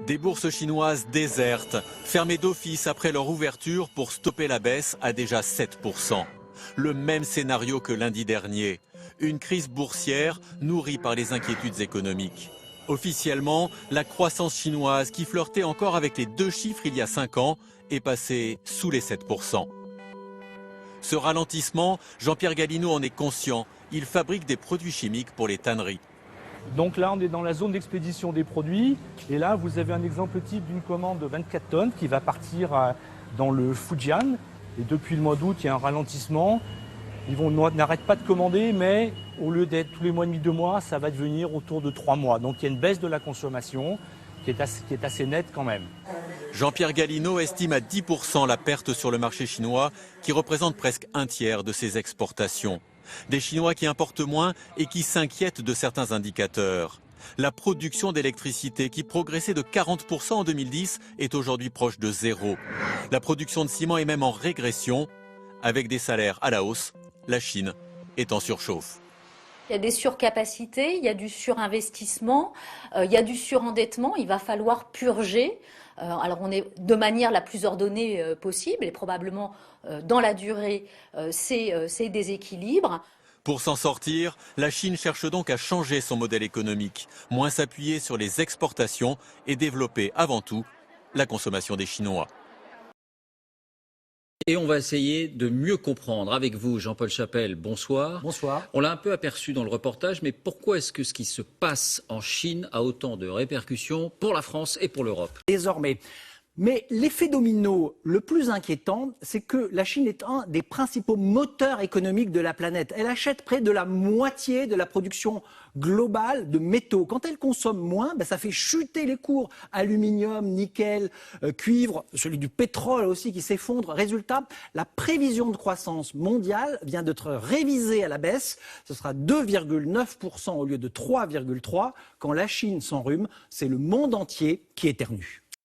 Des bourses chinoises désertes, fermées d'office après leur ouverture pour stopper la baisse à déjà 7%. Le même scénario que lundi dernier. Une crise boursière nourrie par les inquiétudes économiques. Officiellement, la croissance chinoise, qui flirtait encore avec les 2 chiffres il y a 5 ans, est passée sous les 7%. Ce ralentissement, Jean-Pierre Galinaud en est conscient. Il fabrique des produits chimiques pour les tanneries. Donc là, on est dans la zone d'expédition des produits. Et là, vous avez un exemple type d'une commande de 24 tonnes qui va partir dans le Fujian. Et depuis le mois d'août, il y a un ralentissement. Ils n'arrêtent pas de commander, mais au lieu d'être tous les mois et demi, 2 mois, ça va devenir autour de 3 mois. Donc il y a une baisse de la consommation qui est assez nette quand même. Jean-Pierre Galinaud estime à 10% la perte sur le marché chinois, qui représente presque un tiers de ses exportations. Des Chinois qui importent moins et qui s'inquiètent de certains indicateurs. La production d'électricité, qui progressait de 40% en 2010, est aujourd'hui proche de zéro. La production de ciment est même en régression. Avec des salaires à la hausse, la Chine est en surchauffe. Il y a des surcapacités, il y a du surinvestissement, il y a du surendettement. Il va falloir purger. Alors on est de manière la plus ordonnée possible et probablement dans la durée ces déséquilibres. Pour s'en sortir, la Chine cherche donc à changer son modèle économique, moins s'appuyer sur les exportations et développer avant tout la consommation des Chinois. Et on va essayer de mieux comprendre avec vous, Jean-Paul Chapelle. Bonsoir. Bonsoir. On l'a un peu aperçu dans le reportage, mais pourquoi est-ce que ce qui se passe en Chine a autant de répercussions pour la France et pour l'Europe? Désormais. Mais l'effet domino le plus inquiétant, c'est que la Chine est un des principaux moteurs économiques de la planète. Elle achète près de la moitié de la production globale de métaux. Quand elle consomme moins, ça fait chuter les cours. Aluminium, nickel, cuivre, celui du pétrole aussi qui s'effondre. Résultat, la prévision de croissance mondiale vient d'être révisée à la baisse. Ce sera 2,9% au lieu de 3,3%. Quand la Chine s'enrhume, c'est le monde entier qui éternue.